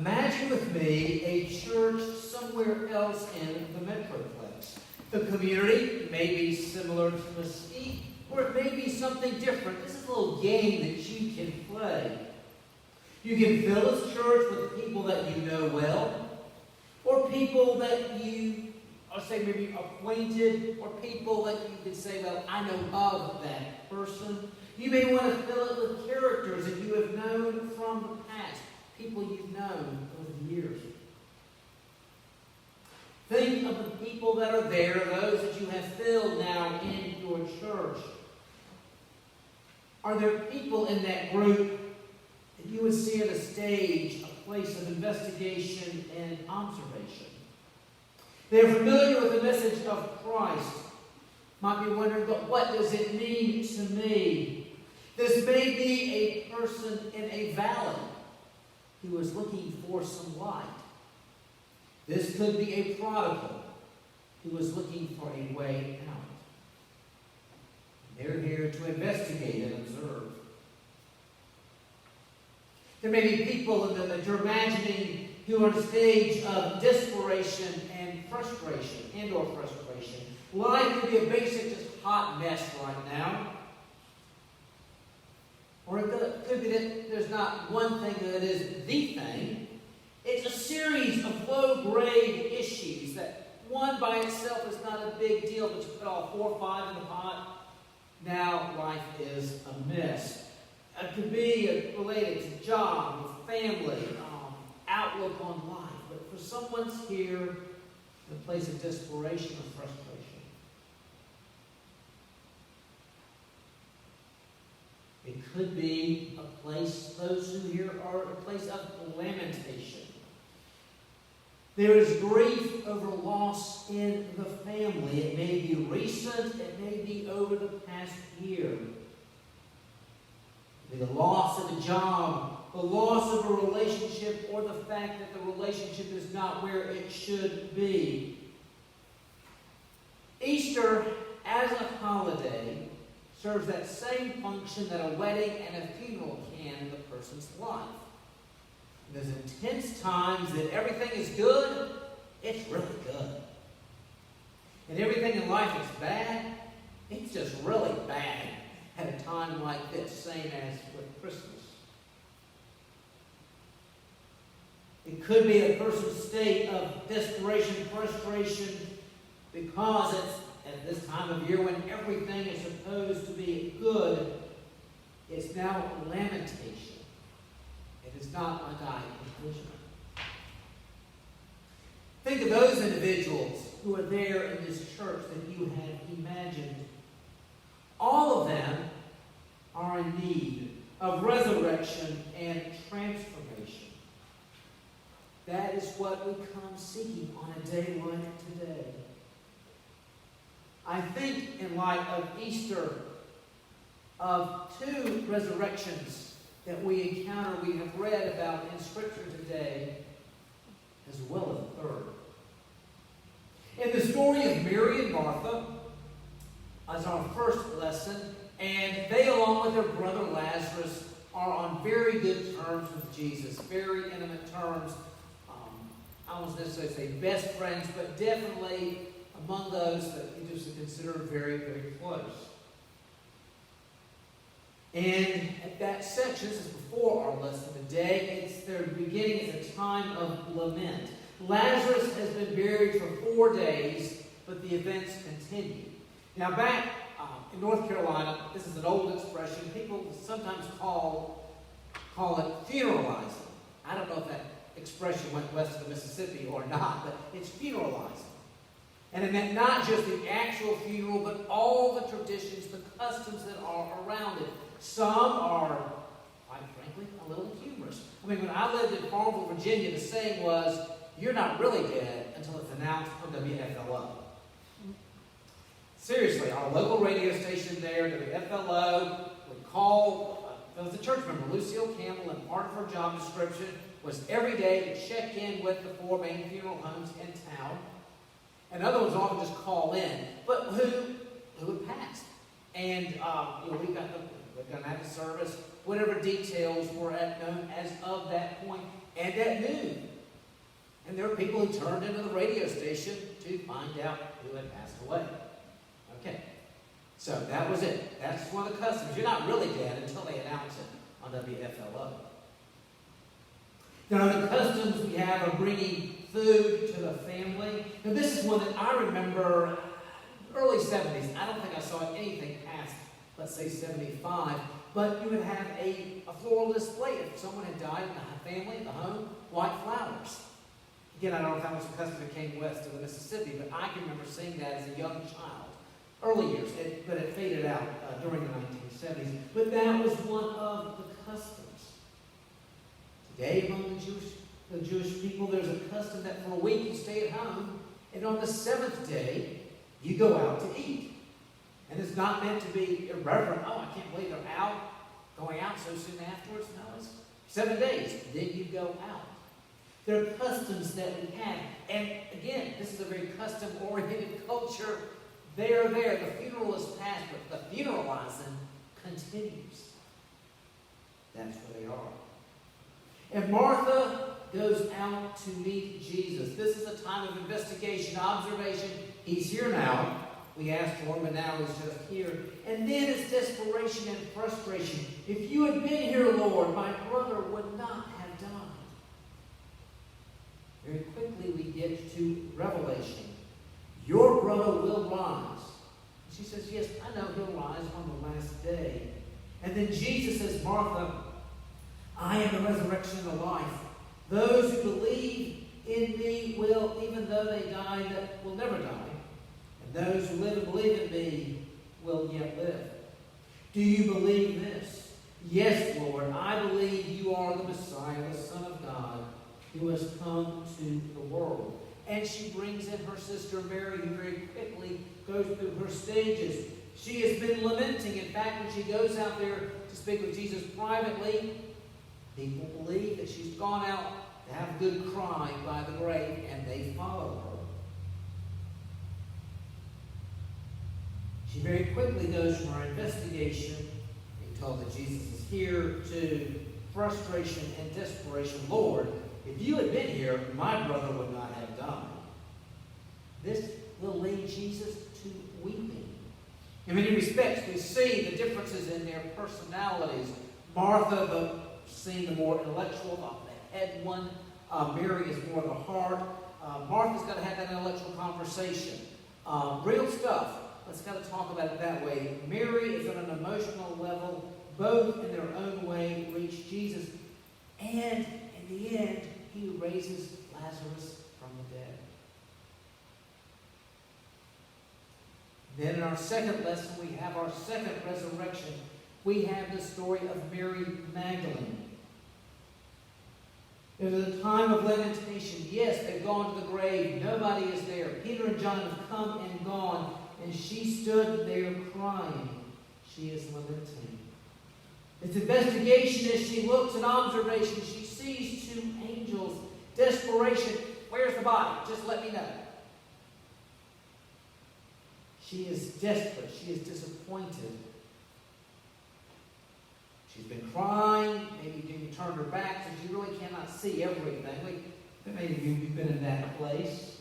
Imagine with me a church somewhere else in the Metroplex. The community may be similar to Mesquite, or it may be something different. This is a little game that you can play. You can fill this church with people that you know well, or people that you are, say, maybe acquainted, or people that you can say, well, I know of that person. You may want to fill it with characters that you have known from the past, people you've known over the years. Think of the people that are there, those that you have filled now in your church. Are there people in that group that you would see at a stage, a place of investigation and observation? They're familiar with the message of Christ. Might be wondering, but what does it mean to me? This may be a person in a valley who is looking for some light. This could be a prodigal who is looking for a way out. They're here to investigate and observe. There may be people that you're imagining who are in a stage of desperation and frustration, and/or frustration. Life could be a basic, just hot mess right now. Or it could be that there's not one thing that is the thing. It's a series of low-grade issues that one by itself is not a big deal, but you put all 4 or 5 in the pot, now life is a mess. It could be related to job, family, outlook on life. But for someone's here in a place of desperation or frustration. It could be a place, those who here are a place of lamentation. There is grief over loss in the family. It may be recent, it may be over the past year. It may be the loss of a job, the loss of a relationship, or the fact that the relationship is not where it should be. Easter, as a holiday, serves that same function that a wedding and a funeral can in the person's life. In those intense times that everything is good, it's really good. And everything in life is bad, it's just really bad at a time like this, same as with Christmas. It could be a person's state of desperation, frustration, because it's at this time of year when everything is supposed to be good, it's now a lamentation. It is not a guide conclusion. Think of those individuals who are there in this church that you have imagined. All of them are in need of resurrection and transformation. That is what we come seeking on a day like today. I think in light of Easter, of 2 resurrections that we encounter, we have read about in Scripture today, as well as a third. In the story of Mary and Martha, as our first lesson, and they, along with their brother Lazarus, are on very good terms with Jesus, very intimate terms. I won't necessarily say best friends, but definitely among those that you just consider very, very close. And at that section, this is before our lesson today, it's their beginning is a time of lament. Lazarus has been buried for 4 days, but the events continue. Now back in North Carolina, this is an old expression. People sometimes call it funeralizing. I don't know if that expression went west of the Mississippi or not, but it's funeralizing. And it meant not just the actual funeral, but all the traditions, the customs that are around it. Some are, quite frankly, a little humorous. I mean, when I lived in Farmville, Virginia, the saying was, you're not really dead until it's announced on WFLO. Seriously, our local radio station there, WFLO, would call, there was a church member, Lucille Campbell, and part of her job description was every day to check in with the 4 main funeral homes in town. And other ones often just call in, but who had passed. And we're going to have a service, whatever details were known as of that point. and at noon. And there were people who turned into the radio station to find out who had passed away. Okay, so that was it. That's one of the customs. You're not really dead until they announce it on WFLO. Now, the customs we have of bringing food to the family. Now, this is one that I remember early 70s. I don't think I saw anything past, let's say, 75. But you would have a floral display. If someone had died in the family, in the home, white flowers. Again, I don't know if that was a custom that came west of the Mississippi, but I can remember seeing that as a young child. Early years, but it faded out during the 1970s. But that was one of the customs. Today, among the Jewish people, there's a custom that for a week you stay at home, and on the seventh day, you go out to eat. And it's not meant to be irreverent. Oh, I can't believe they're going out so soon afterwards. No, it's 7 days. Then you go out. There are customs that we have. And again, this is a very custom-oriented culture. They are there. The funeral is past, but the funeralizing continues. That's where they are. And Martha goes out to meet Jesus. This is a time of investigation, observation. He's here now. We asked for him, and now he's just here. And then it's desperation and frustration. If you had been here, Lord, my brother would not have died. Very quickly we get to Revelation. Your brother will rise. She says, yes, I know he'll rise on the last day. And then Jesus says, Martha, I am the resurrection and the life. Those who believe in me will, even though they die, will never die. And those who live and believe in me will yet live. Do you believe this? Yes, Lord, I believe you are the Messiah, the Son of God, who has come to the world. And she brings in her sister Mary, who very quickly goes through her stages. She has been lamenting. In fact, when she goes out there to speak with Jesus privately, people believe that she's gone out to have a good cry by the grave, and they follow her. She very quickly goes from her investigation, being told that Jesus is here, to frustration and desperation. Lord, if you had been here, my brother would not have died. This will lead Jesus to weeping. In many respects, we see the differences in their personalities. Martha, seeing the more intellectual, the head one. Mary is more the heart. Martha's got to have that intellectual conversation. Real stuff. Let's kind of talk about it that way. Mary is on an emotional level. Both in their own way reach Jesus. And in the end, he raises Lazarus from the dead. Then in our second lesson, we have our second resurrection. We have the story of Mary Magdalene. There's a time of lamentation. Yes, they've gone to the grave. Nobody is there. Peter and John have come and gone. And she stood there crying. She is lamenting. It's investigation as she looks and observation. She sees two angels. Desperation. Where's the body? Just let me know. She is desperate. She is disappointed. She's been crying. Maybe you turned her back so she really cannot see everything. Maybe you've been in that place.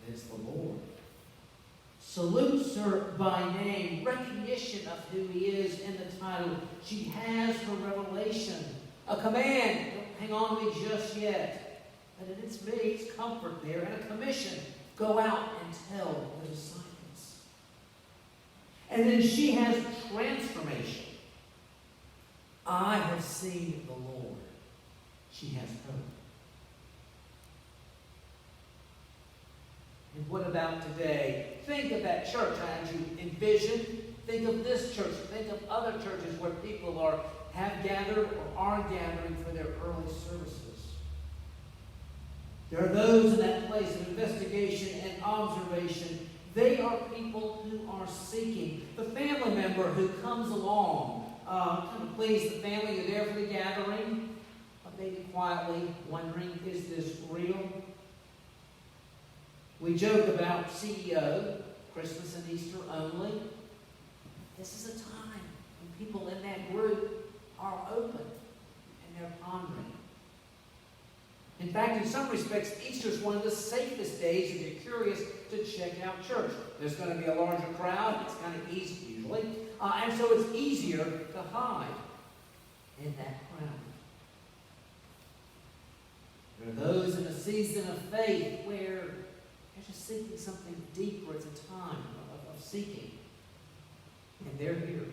And it's the Lord. Salutes her by name. Recognition of who he is in the title. She has her revelation. A command. Don't hang on to me just yet. But it's me. It's comfort there. And a commission. Go out and tell the disciples. And then she has transformation. I have seen the Lord. She has hope. And what about today? Think of that church I had you envision. Think of this church. Think of other churches where people have gathered or are gathering for their early services. There are those in that place of investigation and observation. They are people who are seeking. The family member who comes along, kind of please the family, you're there for the gathering, but maybe quietly wondering, is this real? We joke about CEO, Christmas and Easter only. This is a time when people in that group are open and they're pondering. In fact, in some respects, Easter is one of the safest days if you're curious to check out church. There's going to be a larger crowd. It's kind of easy usually. And so it's easier to hide in that crowd. There are those in a season of faith where they're just seeking something deeper. It's a time of seeking. And they're here.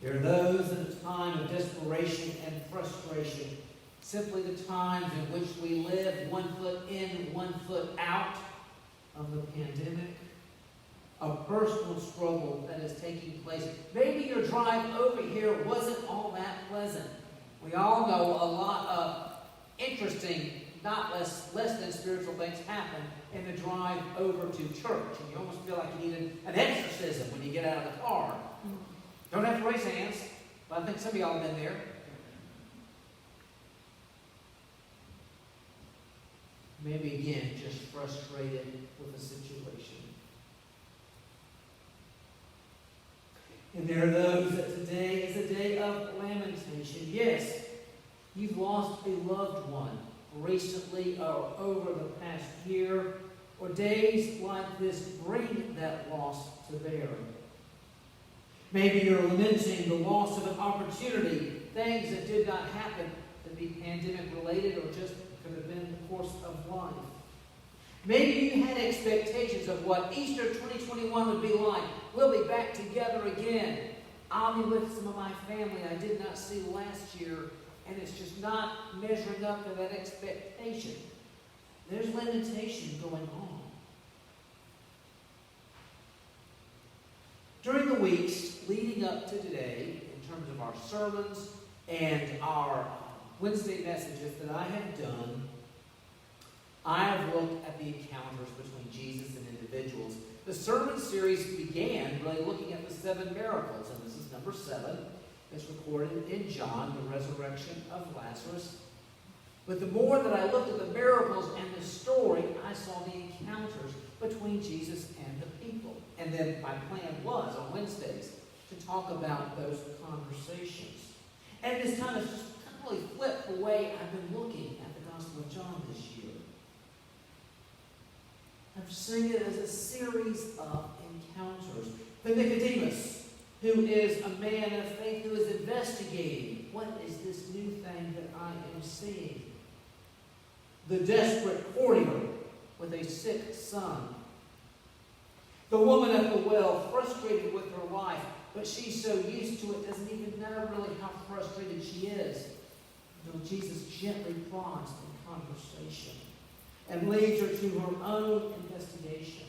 There are those in a time of desperation and frustration. Simply the times in which we live, one foot in, one foot out of the pandemic. A personal struggle that is taking place. Maybe your drive over here wasn't all that pleasant. We all know a lot of interesting, not less than spiritual things happen in the drive over to church. And you almost feel like you need an exorcism when you get out of the car. Don't have to raise hands, but I think some of y'all have been there. Maybe again, just frustrated with the situation. And there are those that today is a day of lamentation. Yes, you've lost a loved one recently or over the past year, or days like this bring that loss to bear. Maybe you're lamenting the loss of an opportunity, things that did not happen to be pandemic related or just could have been the course of life. Maybe you had expectations of what Easter 2021 would be like. We'll be back together again. I'll be with some of my family I did not see last year, and it's just not measuring up to that expectation. There's lamentation going on. During the weeks leading up to today, in terms of our sermons and our Wednesday messages that I have done, I have looked at the encounters between Jesus and individuals. The sermon series began really looking at the 7 miracles, and this is number 7. It's recorded in John, the resurrection of Lazarus. But the more that I looked at the miracles and the story, I saw the encounters between Jesus and the people. And then my plan was, on Wednesdays, to talk about those conversations. And this time has just really flipped the way I've been looking at the Gospel of John this year. I'm seeing it as a series of encounters. The Nicodemus, who is a man of faith, who is investigating, what is this new thing that I am seeing? The desperate courtier with a sick son. The woman at the well, frustrated with her life, but she's so used to it, doesn't even know really how frustrated she is, until Jesus gently prods in conversation and leads her to her own investigation.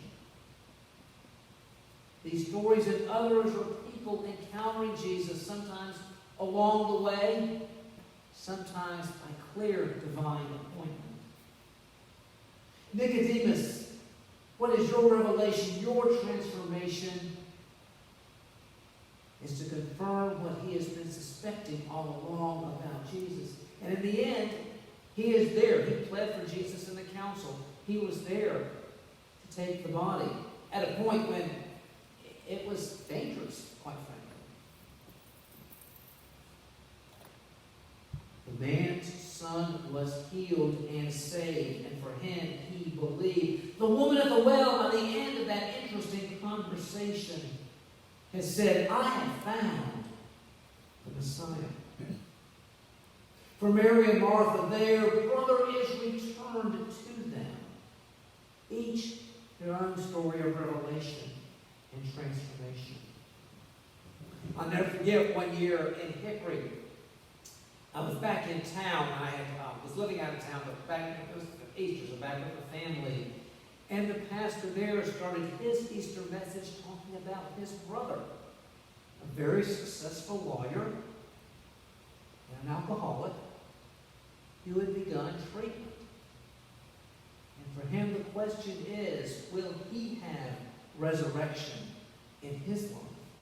These stories and others are people encountering Jesus, sometimes along the way, sometimes by clear divine appointment. Nicodemus, what is your revelation, your transformation? Is to confirm what he has been suspecting all along about Jesus. And in the end, he is there. He pled for Jesus in the council. He was there to take the body at a point when it was dangerous, quite frankly. The man's son was healed and saved, and for him he believed. The woman at the well, by the end of that interesting conversation, has said, I have found the Messiah. For Mary and Martha, their brother is returned to them. Each their own story of revelation and transformation. I'll never forget one year in Hickory. I was back in town. I was living out of town, but back it was Easter, so back with the family. And the pastor there started his Easter message talking about his brother, a very successful lawyer and an alcoholic who had begun treatment. And for him, the question is, will he have resurrection in his life?